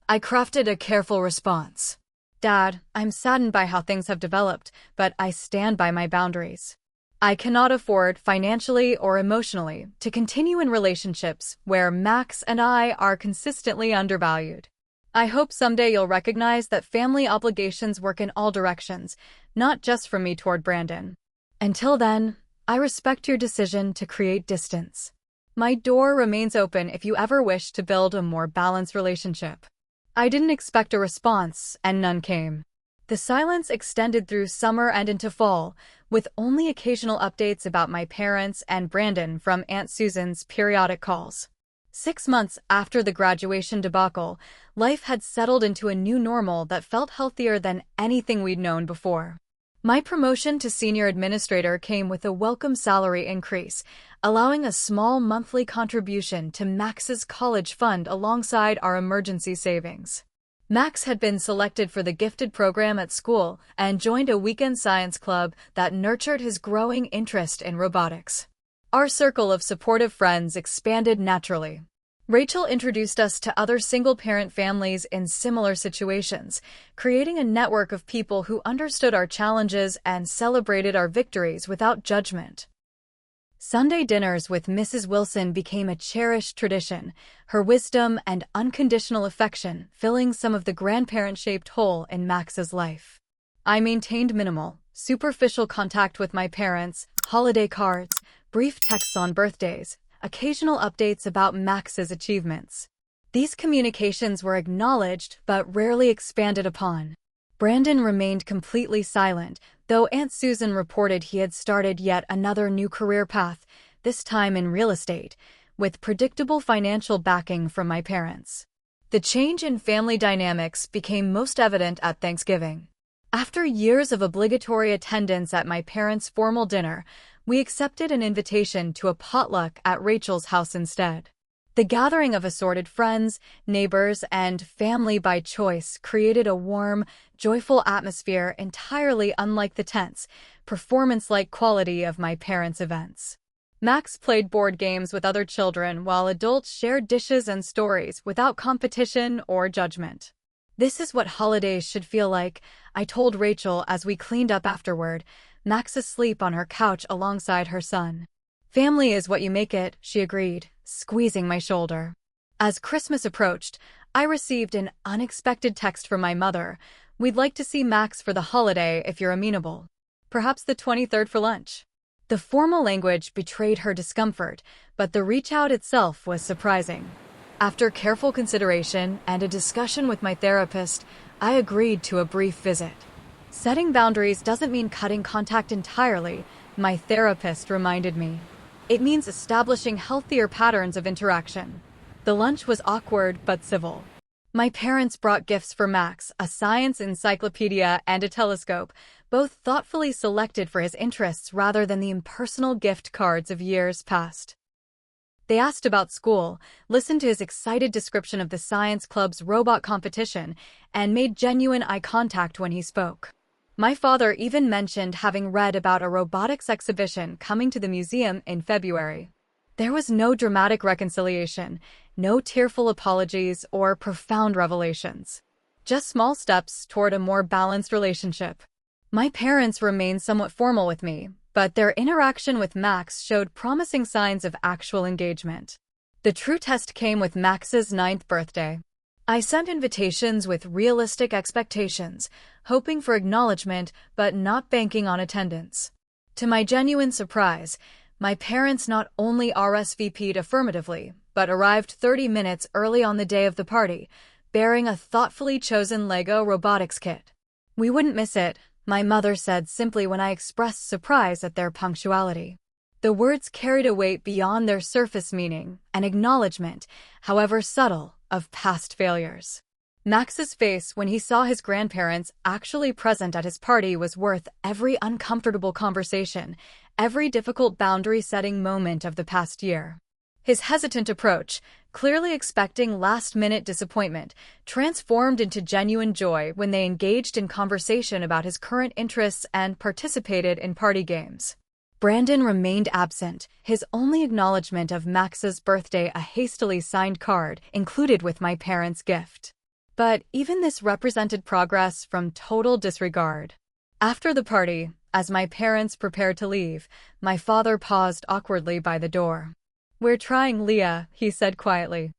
I crafted a careful response. "Dad, I'm saddened by how things have developed, but I stand by my boundaries. I cannot afford, financially or emotionally, to continue in relationships where Max and I are consistently undervalued. I hope someday you'll recognize that family obligations work in all directions, not just from me toward Brandon. Until then, I respect your decision to create distance. My door remains open if you ever wish to build a more balanced relationship." I didn't expect a response, and none came. The silence extended through summer and into fall, with only occasional updates about my parents and Brandon from Aunt Susan's periodic calls. 6 months after the graduation debacle, life had settled into a new normal that felt healthier than anything we'd known before. My promotion to senior administrator came with a welcome salary increase, allowing a small monthly contribution to Max's college fund alongside our emergency savings. Max had been selected for the gifted program at school and joined a weekend science club that nurtured his growing interest in robotics. Our circle of supportive friends expanded naturally. Rachel introduced us to other single-parent families in similar situations, creating a network of people who understood our challenges and celebrated our victories without judgment. Sunday dinners with Mrs. Wilson became a cherished tradition, her wisdom and unconditional affection filling some of the grandparent-shaped hole in Max's life. I maintained minimal, superficial contact with my parents, holiday cards, brief texts on birthdays, occasional updates about Max's achievements. These communications were acknowledged but rarely expanded upon. Brandon remained completely silent, though Aunt Susan reported he had started yet another new career path, this time in real estate, with predictable financial backing from my parents. The change in family dynamics became most evident at Thanksgiving. After years of obligatory attendance at my parents' formal dinner, we accepted an invitation to a potluck at Rachel's house instead. The gathering of assorted friends, neighbors, and family by choice created a warm, joyful atmosphere entirely unlike the tense, performance-like quality of my parents' events. Max played board games with other children while adults shared dishes and stories without competition or judgment. "This is what holidays should feel like," I told Rachel as we cleaned up afterward, Max asleep on her couch alongside her son. "Family is what you make it," she agreed, squeezing my shoulder. As Christmas approached, I received an unexpected text from my mother. "We'd like to see Max for the holiday if you're amenable. Perhaps the 23rd for lunch." The formal language betrayed her discomfort, but the reach-out itself was surprising. After careful consideration and a discussion with my therapist, I agreed to a brief visit. Setting boundaries doesn't mean cutting contact entirely, my therapist reminded me. It means establishing healthier patterns of interaction. The lunch was awkward but civil. My parents brought gifts for Max, a science encyclopedia and a telescope, both thoughtfully selected for his interests rather than the impersonal gift cards of years past. They asked about school, listened to his excited description of the science club's robot competition, and made genuine eye contact when he spoke. My father even mentioned having read about a robotics exhibition coming to the museum in February. There was no dramatic reconciliation, no tearful apologies or profound revelations. Just small steps toward a more balanced relationship. My parents remained somewhat formal with me, but their interaction with Max showed promising signs of actual engagement. The true test came with Max's 9th birthday. I sent invitations with realistic expectations, hoping for acknowledgement but not banking on attendance. To my genuine surprise, my parents not only RSVP'd affirmatively, but arrived 30 minutes early on the day of the party, bearing a thoughtfully chosen Lego robotics kit. "We wouldn't miss it," my mother said simply when I expressed surprise at their punctuality. The words carried a weight beyond their surface meaning, an acknowledgement, however subtle, of past failures. Max's face when he saw his grandparents actually present at his party was worth every uncomfortable conversation, every difficult boundary-setting moment of the past year. His hesitant approach, clearly expecting last-minute disappointment, transformed into genuine joy when they engaged in conversation about his current interests and participated in party games. Brandon remained absent, his only acknowledgement of Max's birthday a hastily signed card included with my parents' gift. But even this represented progress from total disregard. After the party, as my parents prepared to leave, my father paused awkwardly by the door. "We're trying, Leah," he said quietly.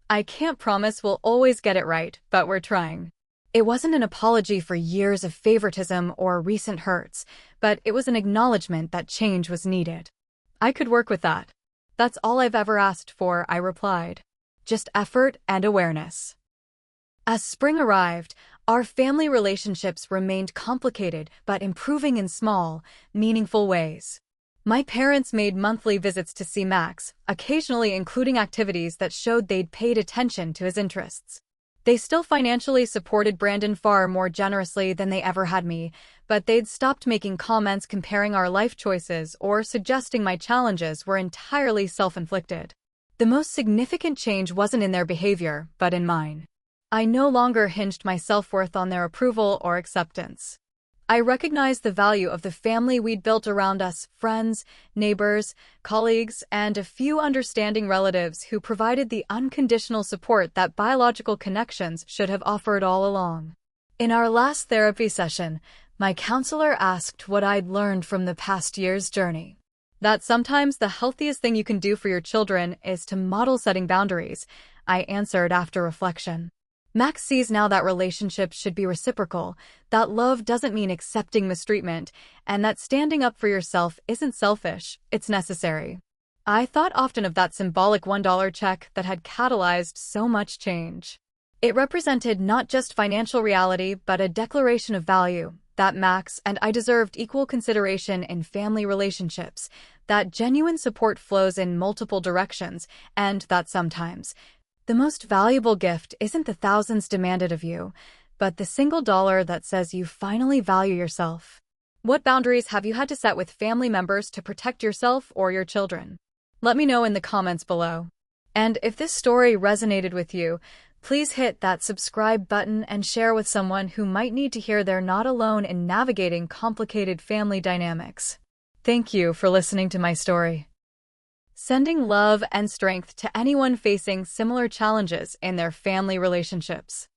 "I can't promise we'll always get it right, but we're trying." It wasn't an apology for years of favoritism or recent hurts, but it was an acknowledgement that change was needed. "I could work with that. That's all I've ever asked for," I replied. "Just effort and awareness." As spring arrived, our family relationships remained complicated but improving in small, meaningful ways. My parents made monthly visits to see Max, occasionally including activities that showed they'd paid attention to his interests. They still financially supported Brandon far more generously than they ever had me, but they'd stopped making comments comparing our life choices or suggesting my challenges were entirely self-inflicted. The most significant change wasn't in their behavior, but in mine. I no longer hinged my self-worth on their approval or acceptance. I recognized the value of the family we'd built around us, friends, neighbors, colleagues, and a few understanding relatives who provided the unconditional support that biological connections should have offered all along. In our last therapy session, my counselor asked what I'd learned from the past year's journey. That sometimes the healthiest thing you can do for your children is to model setting boundaries, I answered after reflection. Max sees now that relationships should be reciprocal, that love doesn't mean accepting mistreatment, and that standing up for yourself isn't selfish, it's necessary. I thought often of that symbolic $1 check that had catalyzed so much change. It represented not just financial reality, but a declaration of value, that Max and I deserved equal consideration in family relationships, that genuine support flows in multiple directions, and that sometimes the most valuable gift isn't the thousands demanded of you, but the single dollar that says you finally value yourself. What boundaries have you had to set with family members to protect yourself or your children? Let me know in the comments below. And if this story resonated with you, please hit that subscribe button and share with someone who might need to hear they're not alone in navigating complicated family dynamics. Thank you for listening to my story. Sending love and strength to anyone facing similar challenges in their family relationships.